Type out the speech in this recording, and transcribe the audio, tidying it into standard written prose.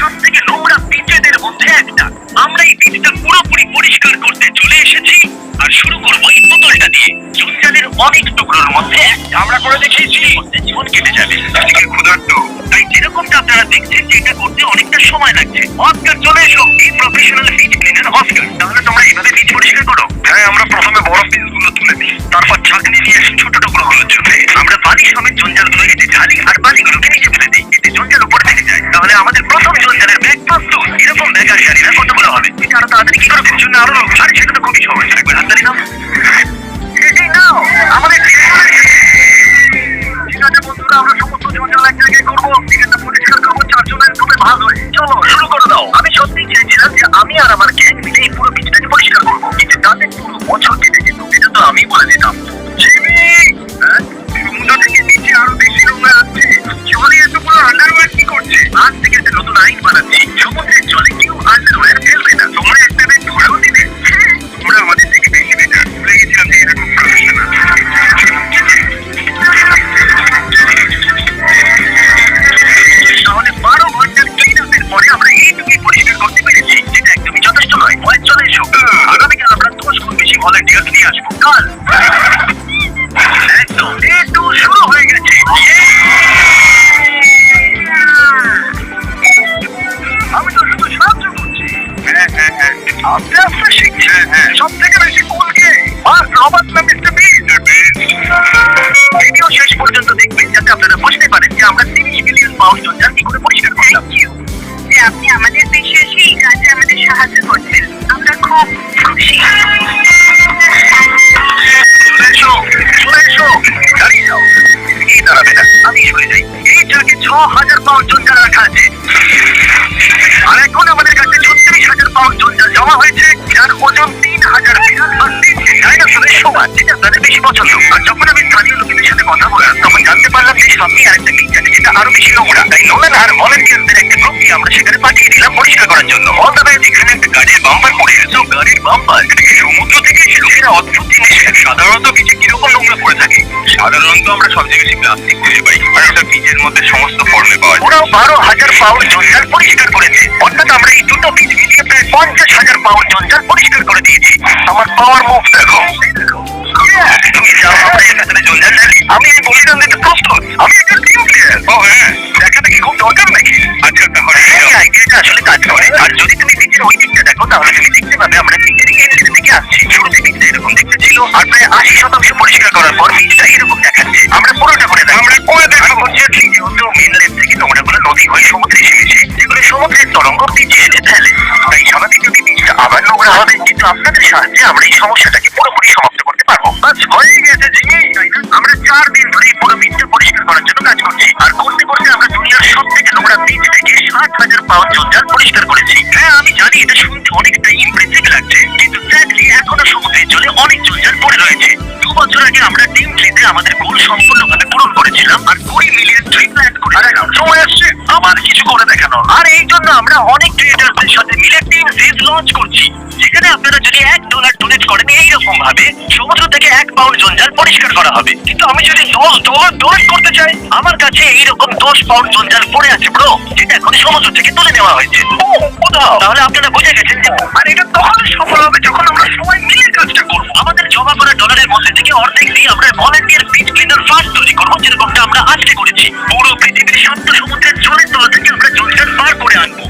সব থেকে নোংরা বিচেদের মধ্যে একটা। আমরা এই বিচটা পুরোপুরি পরিষ্কার করতে চলে এসেছি আর শুরু করবো এই বোতলটা দিয়ে। জঞ্জালের অনেক টুকরোর মধ্যে একটা আমরা করে দেখিয়েছি, জীবন কেটে যাবে। আজকে ক্ষুধার্ত, তাই যেরকমটা আপনারা দেখছেন যে এটা করতে অনেকটা সময় লাগছে। অস্কার চলে এসো, এই প্রফেশনাল বিচ ক্লিনার অস্কার। তাহলে তোমরা এইভাবে বিচ পরিষ্কার করো? হ্যাঁ, আমরা প্রথমে বড় পিসগুলো তুলে দিই, তারপর ছাঁকনি নিয়ে এসে ছোট টুকরোগুলো চলে আমরা বালি সমেত জঞ্জালগুলো এতে ঢালি আর বালিগুলোকে নিচে ফেলে দিই। এতে জঞ্জাল উপর থেকে যায়। তাহলে আমাদের প্রথম জঞ্জালের ব্যাগ প্রস্তুত। এরকম ব্যাগ আর শাড়িরা কতগুলো হবে? এটা আরো তাড়াতাড়ি কি করে জন্য আরো শাড়ি, সেটা তো খুবই সহজ। একবার হাততালি নাও। এই নাও আমাদের ঠিক আছে বন্ধুরা, আমরা সমস্ত জঞ্জাল এক জায়গায় করবো। এখানটা পরিষ্কার করবো 4 জনের খুবই ভালো। চলো শুরু করে দাও। আমি সত্যিই চেয়েছিলাম যে আমি আর আমার গ্যাং মিলে এই পুরো বিচটাকে পরিষ্কার করবো, কিন্তু তাদের পুরো বছর কেটে যেত। এটা তো আমি বলে দিতাম। সমুদ্র থেকে নিচে আরো বেশি নোংরা আসছে। জলে এতগুলো আন্ডারওয়্যার কি করছে? আজ থেকে একটা নতুন আইন বানাচ্ছি, সমুদ্রের জলে কেউ আন্ডারওয়্যার ফেলবে না। তোমরা একটা ব্যাগ ধরেও দিবে। তোমরা আমাদের থেকে বেশি বেটার। ভুলে গেছিলাম যে এরকম প্রফেশনাল। তাহলে 12 ঘন্টার ক্লিন আপের পরে আমরা এইটুকুই পরিষ্কার করতে পেরেছি, যেটা একদমই যথেষ্ট নয়। ভয় চলে এসো, আগামীকাল আমরা 10 গুণ বেশি ভলেন্টিয়ার নিয়ে আসবো। কাল একদম একটু শুরু হয়ে গেছে। আমি তো শুধু সাহায্য করছি। হ্যাঁ, আস্তে আস্তে শিখছি। সব থেকে বেশি কোলকে আর রবার্ট না মিস্টার বিন। ভিডিও শেষ পর্যন্ত দেখবেন যাতে আপনারা বুঝতে পারেন যে আমরা 30 মিলিয়ন পাউন্ড জঞ্জাল কি করে পরিষ্কার করলাম। যে আপনি আমাদের দেশে এসে এই কাজে আমাদের সাহায্য করছেন, আমরা খুব খুশি। চলে এসো, দাঁড়িয়ে যাও। এই দাঁড়াবে না, আমি সরে যাই। এই ট্রাকে 6000 পাউন্ড জঞ্জাল রাখা আছে, আর এখন আমাদের কাছে 36,000 পাউন্ড জঞ্জাল জমা হয়েছে, যার ওজন 3000 বিড়াল আর 3 ডাইনোসরের সমান। যেটা আপনাদের বেশি পছন্দ। আর যখন আমি স্থানীয় লোকেদের সাথে কথা বললাম, তখন জানতে পারলাম যে সামনে আরেকটা বিচ আছে যেটা আরো বেশি নোংরা। তাই নোলান আর ভলেন্টিয়ারদের একটা গ্রুপকে আমরা সেখানে পাঠিয়ে দিলাম পরিষ্কার করার জন্য। এখানে একটা গাড়ির বাম্পার পড়ে গেছে। গাড়ির বাম্পার এটা কি সমুদ্র থেকে এসেছিল? সেটা অদ্ভুত জিনিস। সাধারণত বিচে কিরকম নোংরা পড়ে থাকে? সাধারণত আমরা সবচেয়ে বেশি প্লাস্টিক খুঁজে পাই, আর ওটা বিচের মধ্যে সমস্ত ফর্মে পাওয়া যায়। ওরাও 12,000 পাউন্ড জঞ্জাল পরিষ্কার করেছে। অর্থাৎ আমরা এই দুটো বিচ মিলিয়ে প্রায় 50,000 পাউন্ড জঞ্জাল পরিষ্কার করে দিয়েছি। আমার পাওয়ার মুভ দেখো। তুমি যাও, আমরা এখানে জঞ্জাল ঢালি। আমি এই বলিদান দিতে প্রস্তুত। আমি একটা টিম প্লেয়ার। ও হ্যাঁ, দেখাটা কি খুব দরকার নাকি? আচ্ছা, তাহলে এই আইডিয়াটা আসলে কাজ করে। আর যদি তুমি বিচের ওই দিকটা দেখো, তাহলে তুমি দেখতে পাবে আমরা বিচের এন্ড থেকে আসছি। শুরুতে বিচটা এরকম দেখতে ছিল, আর প্রায় 80% পরিষ্কার করার পর বিচটা এরকম দেখাচ্ছে। আমরা পুরোটা করে দেখো। আমরা করে দেখো। যেহেতু মেনল্যান্ড থেকে নোংরাগুলো নদী হয়ে সমুদ্রে এসে গেছে, যেগুলো সমুদ্রের তরঙ্গ বিচে এনে ফেলে। তাই স্বাভাবিকভাবে বিচটা আবার নোংরা হবে, কিন্তু আপনাদের সাহায্যে আমরা এই সমস্যাটাকে পুরোপুরি সমাপ্ত করতে পারবো। বাস হয়ে গেছে জিমি, তাই না? আমরা 4 দিন ধরে এই পুরো বিচটা পরিষ্কার করার জন্য কাজ করছি, আর করতে করতে আমরা দুনিয়ার সব থেকে নোংরা বিচ থেকে 60,000 পাউন্ড জঞ্জাল পরিষ্কার করেছি। হ্যাঁ, আমি জানি এটা শুনতে অনেকটা ইমপ্রেসিভ লাগছে, কিন্তু স্যাডলি এখনো সমুদ্রের জলে অনেক জঞ্জাল পড়ে রয়েছে। 2 বছর আগে আমরা টিম থ্রিতে আমাদের গোল সম্পূর্ণভাবে পূরণ করেছিলাম, আর 20 মিলিয়ন ট্রি প্ল্যান্ট করেছিলাম। সময় আসছে আমার কিছু করে দেখানো, আর এই জন্য আমরা অনেক ক্রিয়েটরদের সাথে মিলে টিম জিজ লঞ্চ করছি, যেখানে আপনারা যদি $1 ডোনেট করেন, এইরকম ভাবে সমুদ্র থেকে 1 পাউন্ড জঞ্জাল পরিষ্কার করা হবে। কিন্তু আমি যদি $10 ডোনেট করতে চাই, আমার কাছে এইরকম 10 পাউন্ড জঞ্জাল পড়ে আছে ব্রো, যেটা এখন সমুদ্র থেকে তুলে নেওয়া হয়েছে। তাহলে আপনারা বুঝে গেছেন যে আর এটা তখনই সফল হবে যখন আমরা সবাই মিলে কাজটা করবো। আমাদের জমা করা ডলারের মধ্যে থেকে অর্ধেক দিয়ে আমরা ভলেন্টিয়ার বিচ ক্লিনার ফান্ড তৈরি করবো, যেরকমটা আমরা আজকে করেছি। পুরো পৃথিবীর শান্ত সমুদ্রের জলের তলা থেকে আমরা জঞ্জাল বার করে আনবো।